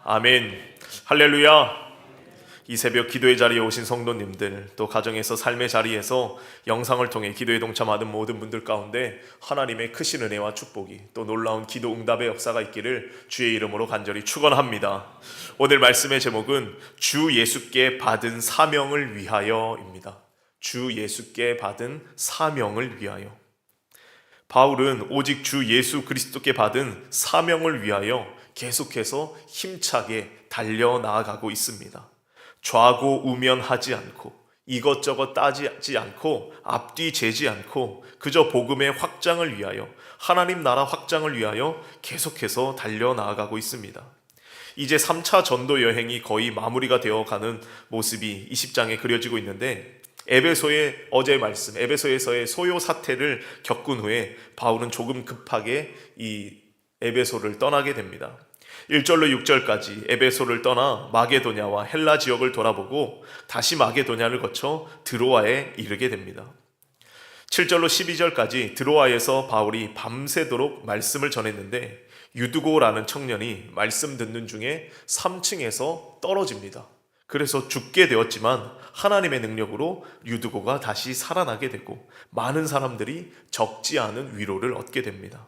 아멘. 할렐루야. 이 새벽 기도의 자리에 오신 성도님들, 또 가정에서 삶의 자리에서 영상을 통해 기도에 동참하는 모든 분들 가운데 하나님의 크신 은혜와 축복이, 또 놀라운 기도 응답의 역사가 있기를 주의 이름으로 간절히 축원합니다. 오늘 말씀의 제목은 주 예수께 받은 사명을 위하여입니다. 주 예수께 받은 사명을 위하여. 바울은 오직 주 예수 그리스도께 받은 사명을 위하여 계속해서 힘차게 달려나아가고 있습니다. 좌고우면하지 않고 이것저것 따지지 않고 앞뒤 재지 않고 그저 복음의 확장을 위하여, 하나님 나라 확장을 위하여 계속해서 달려나아가고 있습니다. 이제 3차 전도 여행이 거의 마무리가 되어가는 모습이 20장에 그려지고 있는데, 에베소의 어제 말씀, 에베소에서의 소요 사태를 겪은 후에 바울은 조금 급하게 이 에베소를 떠나게 됩니다. 1절로 6절까지 에베소를 떠나 마게도냐와 헬라 지역을 돌아보고 다시 마게도냐를 거쳐 드로아에 이르게 됩니다. 7절로 12절까지 드로아에서 바울이 밤새도록 말씀을 전했는데, 유두고라는 청년이 말씀 듣는 중에 3층에서 떨어집니다. 그래서 죽게 되었지만 하나님의 능력으로 유두고가 다시 살아나게 되고 많은 사람들이 적지 않은 위로를 얻게 됩니다.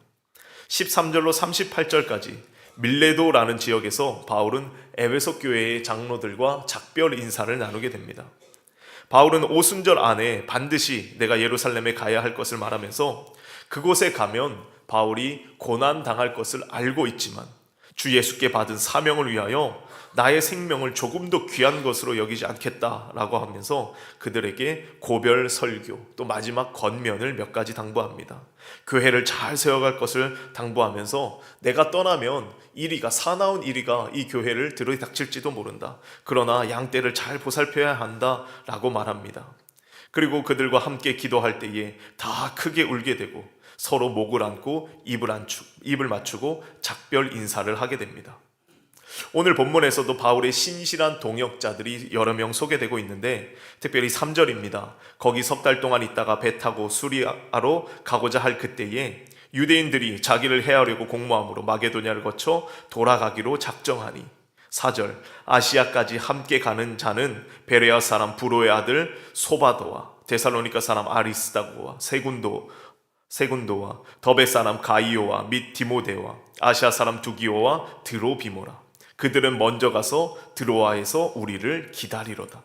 13절로 38절까지 밀레도라는 지역에서 바울은 에베소 교회의 장로들과 작별 인사를 나누게 됩니다. 바울은 오순절 안에 반드시 내가 예루살렘에 가야 할 것을 말하면서, 그곳에 가면 바울이 고난당할 것을 알고 있지만 주 예수께 받은 사명을 위하여 나의 생명을 조금 더 귀한 것으로 여기지 않겠다라고 하면서 그들에게 고별 설교, 또 마지막 권면을 몇 가지 당부합니다. 교회를 잘 세워갈 것을 당부하면서 내가 떠나면 사나운 이리가 이 교회를 들이닥칠지도 모른다. 그러나 양떼를 잘 보살펴야 한다라고 말합니다. 그리고 그들과 함께 기도할 때에 다 크게 울게 되고 서로 목을 안고 입을 맞추고 작별 인사를 하게 됩니다. 오늘 본문에서도 바울의 신실한 동역자들이 여러 명 소개되고 있는데, 특별히 3절입니다. 거기 석 달 동안 있다가 배 타고 수리아로 가고자 할 그때에 유대인들이 자기를 해하려고 공모함으로 마게도냐를 거쳐 돌아가기로 작정하니. 4절, 아시아까지 함께 가는 자는 베레아 사람 부로의 아들 소바도와 데살로니가 사람 아리스다고와 세군도와 더베 사람 가이오와 및 디모데와 아시아 사람 두기오와 드로비모라. 그들은 먼저 가서 드로아에서 우리를 기다리더라.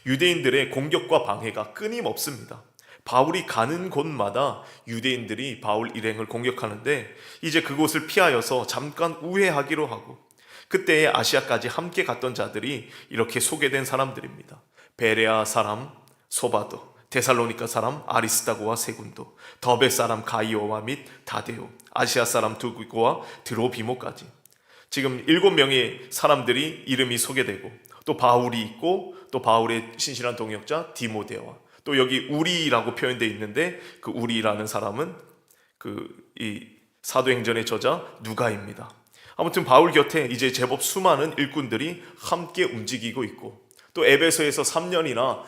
유대인들의 공격과 방해가 끊임없습니다. 바울이 가는 곳마다 유대인들이 바울 일행을 공격하는데, 이제 그곳을 피하여서 잠깐 우회하기로 하고, 그때에 아시아까지 함께 갔던 자들이 이렇게 소개된 사람들입니다. 베레아 사람 소바도, 데살로니가 사람 아리스다고와 세군도, 더베 사람 가이오와 및 다데오, 아시아 사람 두기고와 드로비모까지. 지금 7명의 사람들이 이름이 소개되고, 또 바울이 있고, 또 바울의 신실한 동역자 디모데와, 또 여기 우리라고 표현되어 있는데 그 우리라는 사람은 이 사도행전의 저자 누가입니다. 아무튼 바울 곁에 이제 제법 수많은 일꾼들이 함께 움직이고 있고, 또 에베소에서 3년이나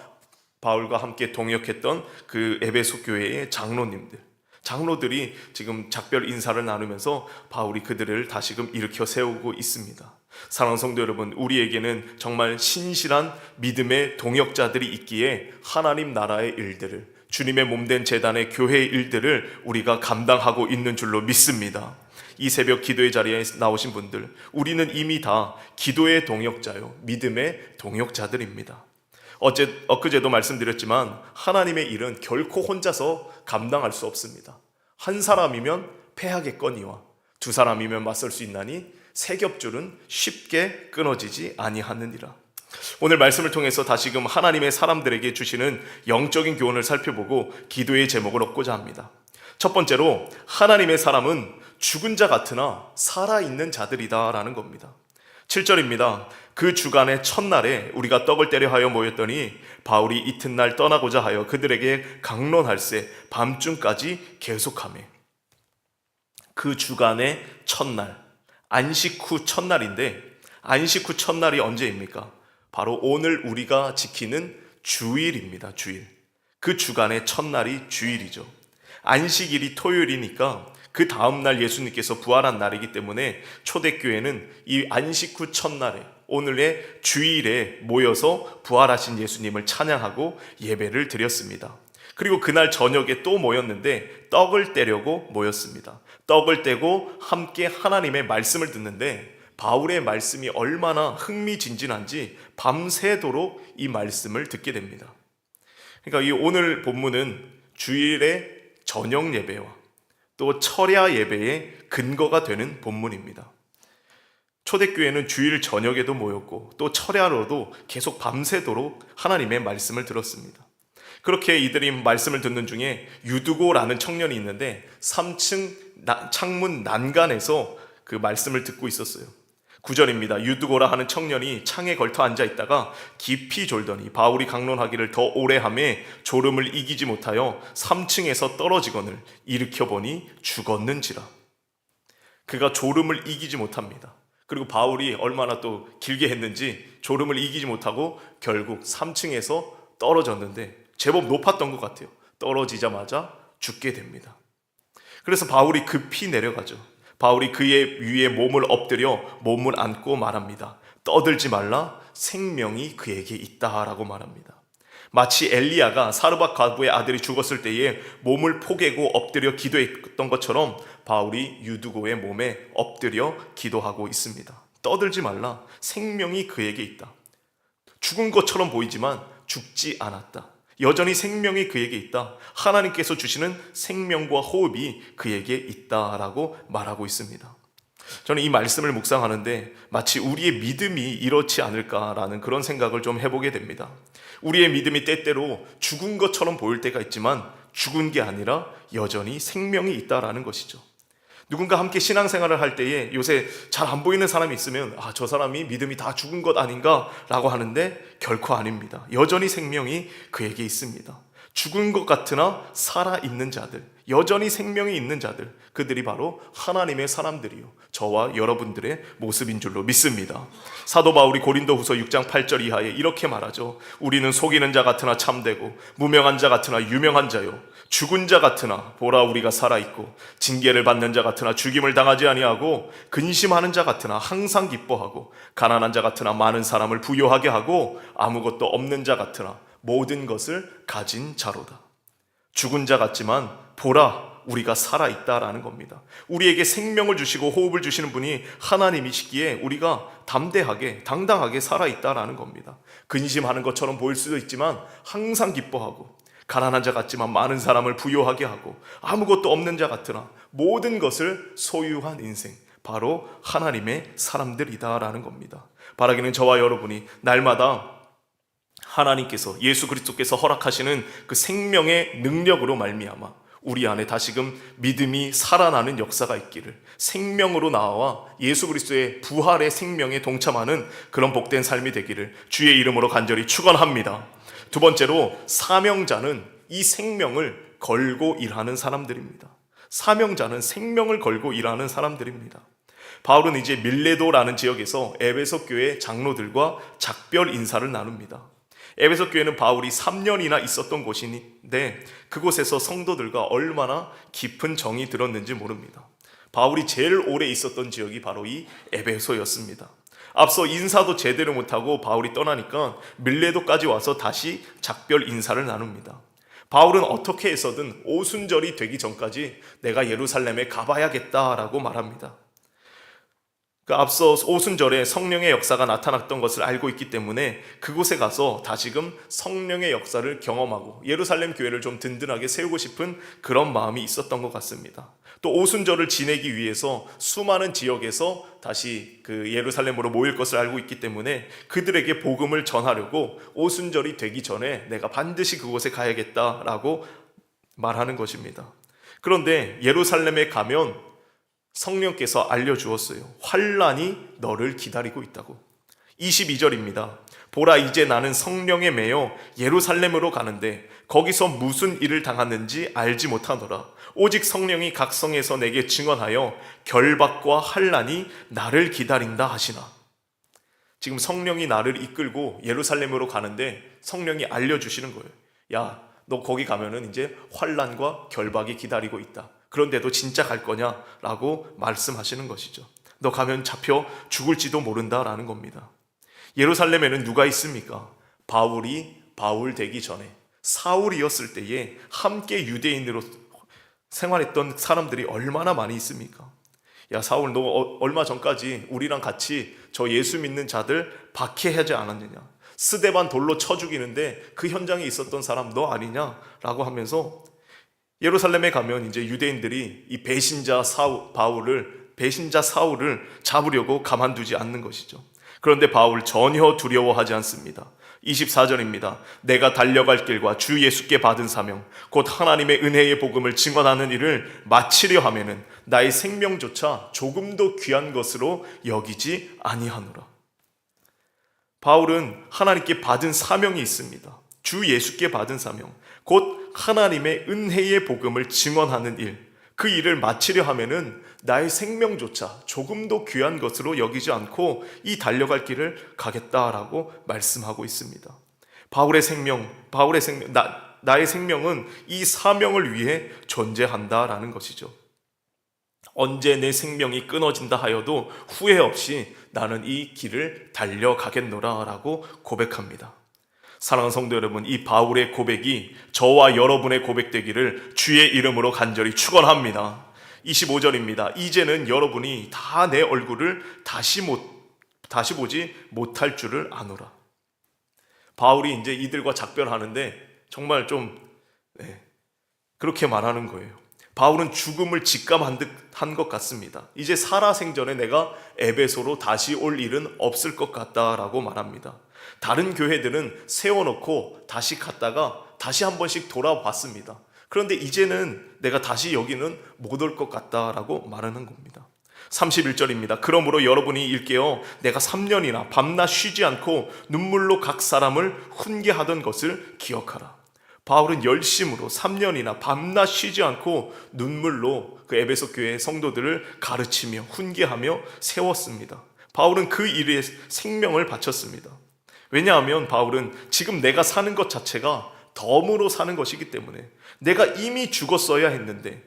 바울과 함께 동역했던 그 에베소 교회의 장로들이 지금 작별 인사를 나누면서 바울이 그들을 다시금 일으켜 세우고 있습니다. 사랑하는 성도 여러분, 우리에게는 정말 신실한 믿음의 동역자들이 있기에 하나님 나라의 일들을, 주님의 몸된 제단의 교회의 일들을 우리가 감당하고 있는 줄로 믿습니다. 이 새벽 기도의 자리에 나오신 분들, 우리는 이미 다 기도의 동역자요, 믿음의 동역자들입니다. 엊그제도 말씀드렸지만 하나님의 일은 결코 혼자서 감당할 수 없습니다. 한 사람이면 패하겠거니와 두 사람이면 맞설 수 있나니 세 겹줄은 쉽게 끊어지지 아니하느니라. 오늘 말씀을 통해서 다시금 하나님의 사람들에게 주시는 영적인 교훈을 살펴보고 기도의 제목을 얻고자 합니다. 첫 번째로, 하나님의 사람은 죽은 자 같으나 살아있는 자들이다 라는 겁니다. 7절입니다. 그 주간의 첫날에 우리가 떡을 떼려 하여 모였더니 바울이 이튿날 떠나고자 하여 그들에게 강론할세 밤중까지 계속하매. 그 주간의 첫날, 안식 후 첫날인데, 안식 후 첫날이 언제입니까? 바로 오늘 우리가 지키는 주일입니다. 주일. 그 주간의 첫날이 주일이죠. 안식일이 토요일이니까 그 다음날 예수님께서 부활한 날이기 때문에 초대교회는 이 안식 후 첫날에, 오늘의 주일에 모여서 부활하신 예수님을 찬양하고 예배를 드렸습니다. 그리고 그날 저녁에 또 모였는데 떡을 떼려고 모였습니다. 떡을 떼고 함께 하나님의 말씀을 듣는데 바울의 말씀이 얼마나 흥미진진한지 밤새도록 이 말씀을 듣게 됩니다. 그러니까 이 오늘 본문은 주일의 저녁 예배와 또 철야 예배의 근거가 되는 본문입니다. 초대교회는 주일 저녁에도 모였고 또 철야로도 계속 밤새도록 하나님의 말씀을 들었습니다. 그렇게 이들이 말씀을 듣는 중에 유두고라는 청년이 있는데 3층 창문 난간에서 그 말씀을 듣고 있었어요. 9절입니다. 유두고라 하는 청년이 창에 걸터 앉아 있다가 깊이 졸더니 바울이 강론하기를 더 오래 하매 졸음을 이기지 못하여 3층에서 떨어지거늘 일으켜보니 죽었는지라. 그가 졸음을 이기지 못합니다. 그리고 바울이 얼마나 또 길게 했는지 졸음을 이기지 못하고 결국 3층에서 떨어졌는데 제법 높았던 것 같아요. 떨어지자마자 죽게 됩니다. 그래서 바울이 급히 내려가죠. 바울이 그의 위에 몸을 엎드려 몸을 안고 말합니다. 떠들지 말라, 생명이 그에게 있다라고 말합니다. 마치 엘리야가 사르밧 과부의 아들이 죽었을 때에 몸을 포개고 엎드려 기도했던 것처럼 바울이 유두고의 몸에 엎드려 기도하고 있습니다. 떠들지 말라, 생명이 그에게 있다. 죽은 것처럼 보이지만 죽지 않았다. 여전히 생명이 그에게 있다. 하나님께서 주시는 생명과 호흡이 그에게 있다라고 말하고 있습니다. 저는 이 말씀을 묵상하는데 마치 우리의 믿음이 이렇지 않을까라는 그런 생각을 좀 해보게 됩니다. 우리의 믿음이 때때로 죽은 것처럼 보일 때가 있지만 죽은 게 아니라 여전히 생명이 있다라는 것이죠. 누군가 함께 신앙생활을 할 때에 요새 잘 안 보이는 사람이 있으면 저 사람이 믿음이 다 죽은 것 아닌가 라고 하는데 결코 아닙니다. 여전히 생명이 그에게 있습니다. 죽은 것 같으나 살아있는 자들, 여전히 생명이 있는 자들, 그들이 바로 하나님의 사람들이요, 저와 여러분들의 모습인 줄로 믿습니다. 사도 바울이 고린도후서 6장 8절 이하에 이렇게 말하죠. 우리는 속이는 자 같으나 참되고 무명한 자 같으나 유명한 자요, 죽은 자 같으나 보라 우리가 살아있고, 징계를 받는 자 같으나 죽임을 당하지 아니하고, 근심하는 자 같으나 항상 기뻐하고, 가난한 자 같으나 많은 사람을 부요하게 하고, 아무것도 없는 자 같으나 모든 것을 가진 자로다. 죽은 자 같지만 보라 우리가 살아있다라는 겁니다. 우리에게 생명을 주시고 호흡을 주시는 분이 하나님이시기에 우리가 담대하게 당당하게 살아있다라는 겁니다. 근심하는 것처럼 보일 수도 있지만 항상 기뻐하고, 가난한 자 같지만 많은 사람을 부요하게 하고, 아무것도 없는 자 같으나 모든 것을 소유한 인생, 바로 하나님의 사람들이다라는 겁니다. 바라기는 저와 여러분이 날마다 하나님께서, 예수 그리스도께서 허락하시는 그 생명의 능력으로 말미암아 우리 안에 다시금 믿음이 살아나는 역사가 있기를, 생명으로 나와 예수 그리스도의 부활의 생명에 동참하는 그런 복된 삶이 되기를 주의 이름으로 간절히 축원합니다. 두 번째로, 사명자는 이 생명을 걸고 일하는 사람들입니다. 사명자는 생명을 걸고 일하는 사람들입니다. 바울은 이제 밀레도라는 지역에서 에베소 교회 장로들과 작별 인사를 나눕니다. 에베소 교회는 바울이 3년이나 있었던 곳인데 그곳에서 성도들과 얼마나 깊은 정이 들었는지 모릅니다. 바울이 제일 오래 있었던 지역이 바로 이 에베소였습니다. 앞서 인사도 제대로 못하고 바울이 떠나니까 밀레도까지 와서 다시 작별 인사를 나눕니다. 바울은 어떻게 해서든 오순절이 되기 전까지 내가 예루살렘에 가봐야겠다라고 말합니다. 그 앞서 오순절에 성령의 역사가 나타났던 것을 알고 있기 때문에 그곳에 가서 다시금 성령의 역사를 경험하고 예루살렘 교회를 좀 든든하게 세우고 싶은 그런 마음이 있었던 것 같습니다. 또 오순절을 지내기 위해서 수많은 지역에서 다시 그 예루살렘으로 모일 것을 알고 있기 때문에 그들에게 복음을 전하려고 오순절이 되기 전에 내가 반드시 그곳에 가야겠다라고 말하는 것입니다. 그런데 예루살렘에 가면 성령께서 알려주었어요. 환난이 너를 기다리고 있다고. 22절입니다. 보라 이제 나는 성령에 매여 예루살렘으로 가는데 거기서 무슨 일을 당하는지 알지 못하노라. 오직 성령이 각 성에서 내게 증언하여 결박과 환난이 나를 기다린다 하시나. 지금 성령이 나를 이끌고 예루살렘으로 가는데 성령이 알려주시는 거예요. 야, 너 거기 가면은 이제 환난과 결박이 기다리고 있다. 그런데도 진짜 갈 거냐라고 말씀하시는 것이죠. 너 가면 잡혀 죽을지도 모른다라는 겁니다. 예루살렘에는 누가 있습니까? 바울이 바울 되기 전에 사울이었을 때에 함께 유대인으로 생활했던 사람들이 얼마나 많이 있습니까? 야, 사울, 너 얼마 전까지 우리랑 같이 저 예수 믿는 자들 박해하지 않았느냐? 스데반 돌로 쳐 죽이는데 그 현장에 있었던 사람 너 아니냐? 라고 하면서 예루살렘에 가면 이제 유대인들이 이 배신자 사울을 잡으려고 가만두지 않는 것이죠. 그런데 바울 전혀 두려워하지 않습니다. 24절입니다. 내가 달려갈 길과 주 예수께 받은 사명 곧 하나님의 은혜의 복음을 증언하는 일을 마치려 하면은 나의 생명조차 조금도 귀한 것으로 여기지 아니하노라. 바울은 하나님께 받은 사명이 있습니다. 주 예수께 받은 사명 곧 하나님의 은혜의 복음을 증언하는 일, 그 일을 마치려 하면은 나의 생명조차 생명조차 귀한 것으로 여기지 않고 이 달려갈 길을 가겠다라고 말씀하고 있습니다. 나의 생명은 이 사명을 위해 존재한다라는 것이죠. 언제 내 생명이 끊어진다 하여도 후회 없이 나는 이 길을 달려가겠노라 라고 고백합니다. 사랑하는 성도 여러분, 이 바울의 고백이 저와 여러분의 고백되기를 주의 이름으로 간절히 축원합니다. 25절입니다. 이제는 여러분이 다 내 얼굴을 다시 보지 못할 줄을 아노라. 바울이 이제 이들과 작별하는데 정말 그렇게 말하는 거예요. 바울은 죽음을 직감한 듯 한 것 같습니다. 이제 살아생전에 내가 에베소로 다시 올 일은 없을 것 같다라고 말합니다. 다른 교회들은 세워놓고 다시 갔다가 다시 한 번씩 돌아봤습니다. 그런데 이제는 내가 다시 여기는 못 올 것 같다라고 말하는 겁니다. 31절입니다. 그러므로 여러분이 일깨어 내가 3년이나 밤낮 쉬지 않고 눈물로 각 사람을 훈계하던 것을 기억하라. 바울은 열심으로 3년이나 밤낮 쉬지 않고 눈물로 그 에베소 교회 성도들을 가르치며 훈계하며 세웠습니다. 바울은 그 일에 생명을 바쳤습니다. 왜냐하면 바울은 지금 내가 사는 것 자체가 덤으로 사는 것이기 때문에 내가 이미 죽었어야 했는데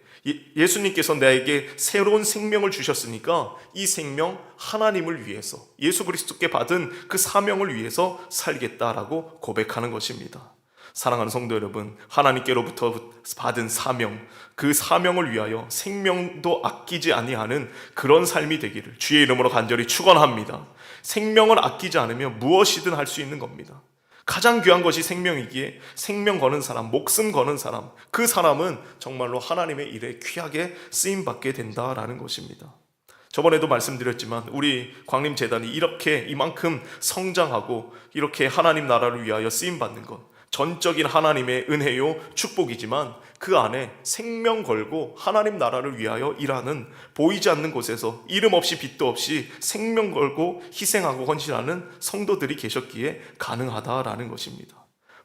예수님께서 나에게 새로운 생명을 주셨으니까 이 생명 하나님을 위해서 예수 그리스도께 받은 그 사명을 위해서 살겠다라고 고백하는 것입니다. 사랑하는 성도 여러분, 하나님께로부터 받은 사명, 그 사명을 위하여 생명도 아끼지 아니하는 그런 삶이 되기를 주의 이름으로 간절히 축원합니다. 생명을 아끼지 않으면 무엇이든 할 수 있는 겁니다. 가장 귀한 것이 생명이기에 생명 거는 사람, 목숨 거는 사람, 그 사람은 정말로 하나님의 일에 귀하게 쓰임받게 된다라는 것입니다. 저번에도 말씀드렸지만 우리 광림재단이 이만큼 성장하고 이렇게 하나님 나라를 위하여 쓰임받는 것, 전적인 하나님의 은혜요 축복이지만 그 안에 생명 걸고 하나님 나라를 위하여 일하는, 보이지 않는 곳에서 이름 없이 빛도 없이 생명 걸고 희생하고 헌신하는 성도들이 계셨기에 가능하다라는 것입니다.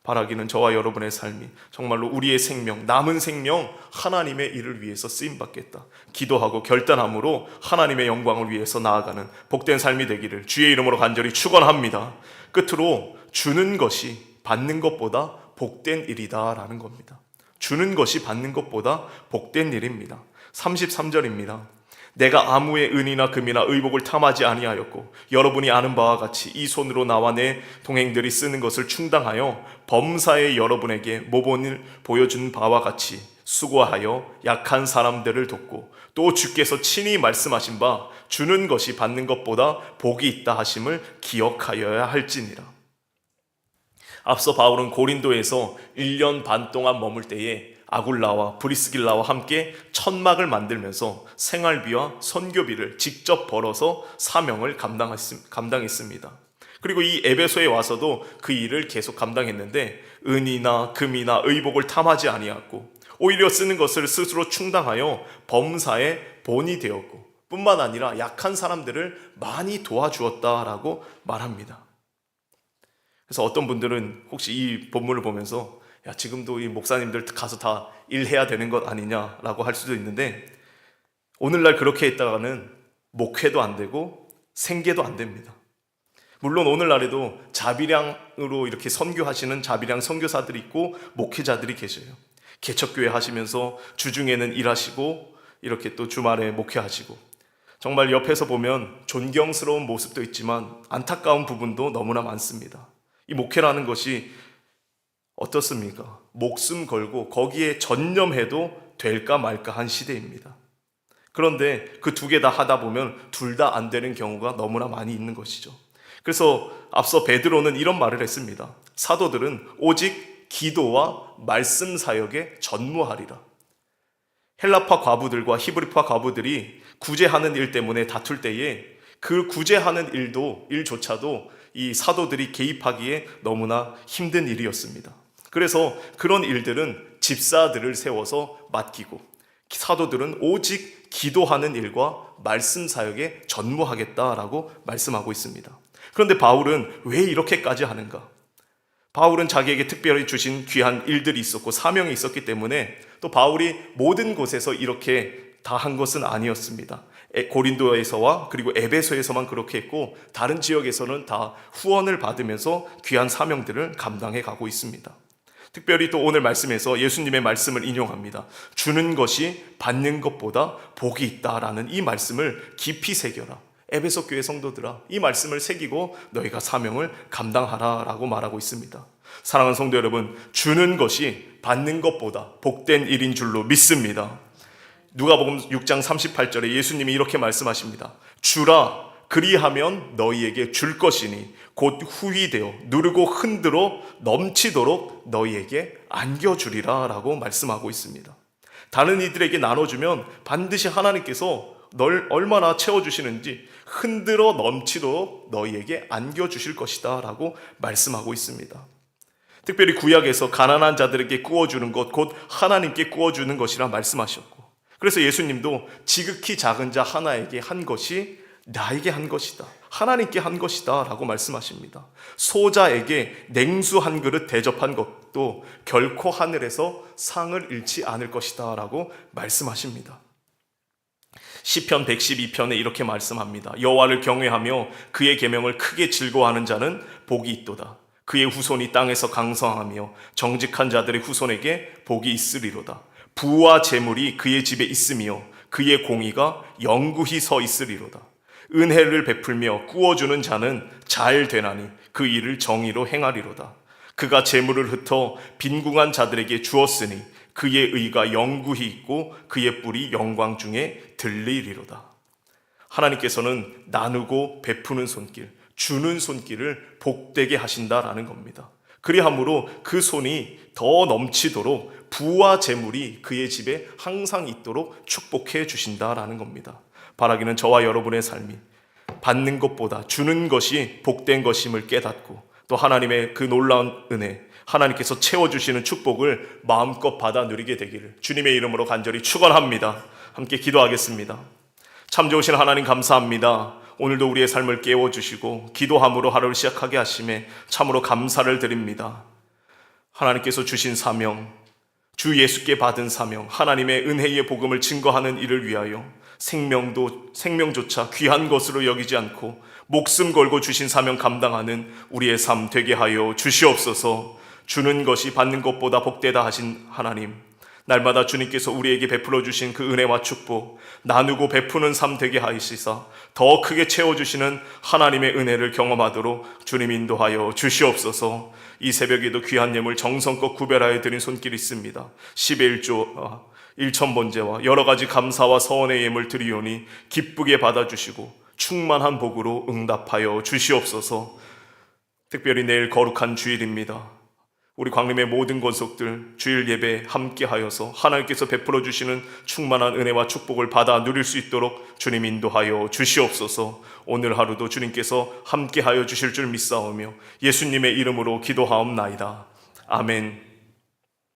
바라기는 저와 여러분의 삶이 정말로 우리의 생명, 남은 생명 하나님의 일을 위해서 쓰임받겠다 기도하고 결단함으로 하나님의 영광을 위해서 나아가는 복된 삶이 되기를 주의 이름으로 간절히 축원합니다. 끝으로 주는 것이 받는 것보다 복된 일이다라는 겁니다. 주는 것이 받는 것보다 복된 일입니다. 33절입니다. 내가 아무의 은이나 금이나 의복을 탐하지 아니하였고 여러분이 아는 바와 같이 이 손으로 나와 내 동행들이 쓰는 것을 충당하여 범사에 여러분에게 모본을 보여준 바와 같이 수고하여 약한 사람들을 돕고 또 주께서 친히 말씀하신 바 주는 것이 받는 것보다 복이 있다 하심을 기억하여야 할지니라. 앞서 바울은 고린도에서 1년 반 동안 머물 때에 아굴라와 브리스길라와 함께 천막을 만들면서 생활비와 선교비를 직접 벌어서 사명을 감당했습니다. 그리고 이 에베소에 와서도 그 일을 계속 감당했는데 은이나 금이나 의복을 탐하지 아니하고 오히려 쓰는 것을 스스로 충당하여 범사의 본이 되었고 뿐만 아니라 약한 사람들을 많이 도와주었다라고 말합니다. 그래서 어떤 분들은 혹시 이 본문을 보면서 야, 지금도 이 목사님들 가서 다 일해야 되는 것 아니냐라고 할 수도 있는데 오늘날 그렇게 했다가는 목회도 안 되고 생계도 안 됩니다. 물론 오늘날에도 자비량으로 이렇게 선교하시는 자비량 선교사들이 있고 목회자들이 계셔요. 개척교회 하시면서 주중에는 일하시고 이렇게 또 주말에 목회하시고, 정말 옆에서 보면 존경스러운 모습도 있지만 안타까운 부분도 너무나 많습니다. 이 목회라는 것이 어떻습니까? 목숨 걸고 거기에 전념해도 될까 말까 한 시대입니다. 그런데 그 두 개 다 하다 보면 둘 다 안 되는 경우가 너무나 많이 있는 것이죠. 그래서 앞서 베드로는 이런 말을 했습니다. 사도들은 오직 기도와 말씀 사역에 전무하리라. 헬라파 과부들과 히브리파 과부들이 구제하는 일 때문에 다툴 때에 그 구제하는 일조차도 이 사도들이 개입하기에 너무나 힘든 일이었습니다. 그래서 그런 일들은 집사들을 세워서 맡기고, 사도들은 오직 기도하는 일과 말씀 사역에 전무하겠다라고 말씀하고 있습니다. 그런데 바울은 왜 이렇게까지 하는가? 바울은 자기에게 특별히 주신 귀한 일들이 있었고 사명이 있었기 때문에, 또 바울이 모든 곳에서 이렇게 다 한 것은 아니었습니다. 고린도에서와 그리고 에베소에서만 그렇게 했고, 다른 지역에서는 다 후원을 받으면서 귀한 사명들을 감당해 가고 있습니다. 특별히 또 오늘 말씀에서 예수님의 말씀을 인용합니다. 주는 것이 받는 것보다 복이 있다라는 이 말씀을 깊이 새겨라. 에베소 교회 성도들아, 이 말씀을 새기고 너희가 사명을 감당하라 라고 말하고 있습니다. 사랑하는 성도 여러분, 주는 것이 받는 것보다 복된 일인 줄로 믿습니다. 누가복음 6장 38절에 예수님이 이렇게 말씀하십니다. 주라, 그리하면 너희에게 줄 것이니 곧 후히되어 누르고 흔들어 넘치도록 너희에게 안겨주리라 라고 말씀하고 있습니다. 다른 이들에게 나눠주면 반드시 하나님께서 널 얼마나 채워주시는지 흔들어 넘치도록 너희에게 안겨주실 것이다 라고 말씀하고 있습니다. 특별히 구약에서 가난한 자들에게 구워주는 것, 곧 하나님께 구워주는 것이라 말씀하셨고, 그래서 예수님도 지극히 작은 자 하나에게 한 것이 나에게 한 것이다, 하나님께 한 것이다 라고 말씀하십니다. 소자에게 냉수 한 그릇 대접한 것도 결코 하늘에서 상을 잃지 않을 것이다 라고 말씀하십니다. 시편 112편에 이렇게 말씀합니다. 여호와를 경외하며 그의 계명을 크게 즐거워하는 자는 복이 있도다. 그의 후손이 땅에서 강성하며 정직한 자들의 후손에게 복이 있으리로다. 부와 재물이 그의 집에 있으며 그의 공의가 영구히 서 있으리로다. 은혜를 베풀며 꾸어주는 자는 잘 되나니 그 일을 정의로 행하리로다. 그가 재물을 흩어 빈궁한 자들에게 주었으니 그의 의가 영구히 있고 그의 뿔이 영광 중에 들리리로다. 하나님께서는 나누고 베푸는 손길, 주는 손길을 복되게 하신다라는 겁니다. 그리함으로 그 손이 더 넘치도록 부와 재물이 그의 집에 항상 있도록 축복해 주신다라는 겁니다. 바라기는 저와 여러분의 삶이 받는 것보다 주는 것이 복된 것임을 깨닫고, 또 하나님의 그 놀라운 은혜, 하나님께서 채워주시는 축복을 마음껏 받아 누리게 되기를 주님의 이름으로 간절히 축원합니다. 함께 기도하겠습니다. 참 좋으신 하나님 감사합니다. 오늘도 우리의 삶을 깨워주시고 기도함으로 하루를 시작하게 하심에 참으로 감사를 드립니다. 하나님께서 주신 사명, 주 예수께 받은 사명, 하나님의 은혜의 복음을 증거하는 일을 위하여 생명조차 귀한 것으로 여기지 않고 목숨 걸고 주신 사명 감당하는 우리의 삶 되게 하여 주시옵소서. 주는 것이 받는 것보다 복되다 하신 하나님, 날마다 주님께서 우리에게 베풀어 주신 그 은혜와 축복, 나누고 베푸는 삶 되게 하시사 더 크게 채워주시는 하나님의 은혜를 경험하도록 주님 인도하여 주시옵소서. 이 새벽에도 귀한 예물 정성껏 구별하여 드린 손길이 있습니다. 10의 1조 1천번제와 여러 가지 감사와 서원의 예물 드리오니 기쁘게 받아주시고 충만한 복으로 응답하여 주시옵소서. 특별히 내일 거룩한 주일입니다. 우리 광림의 모든 권속들 주일 예배 함께하여서 하나님께서 베풀어 주시는 충만한 은혜와 축복을 받아 누릴 수 있도록 주님 인도하여 주시옵소서. 오늘 하루도 주님께서 함께하여 주실 줄 믿사오며 예수님의 이름으로 기도하옵나이다. 아멘.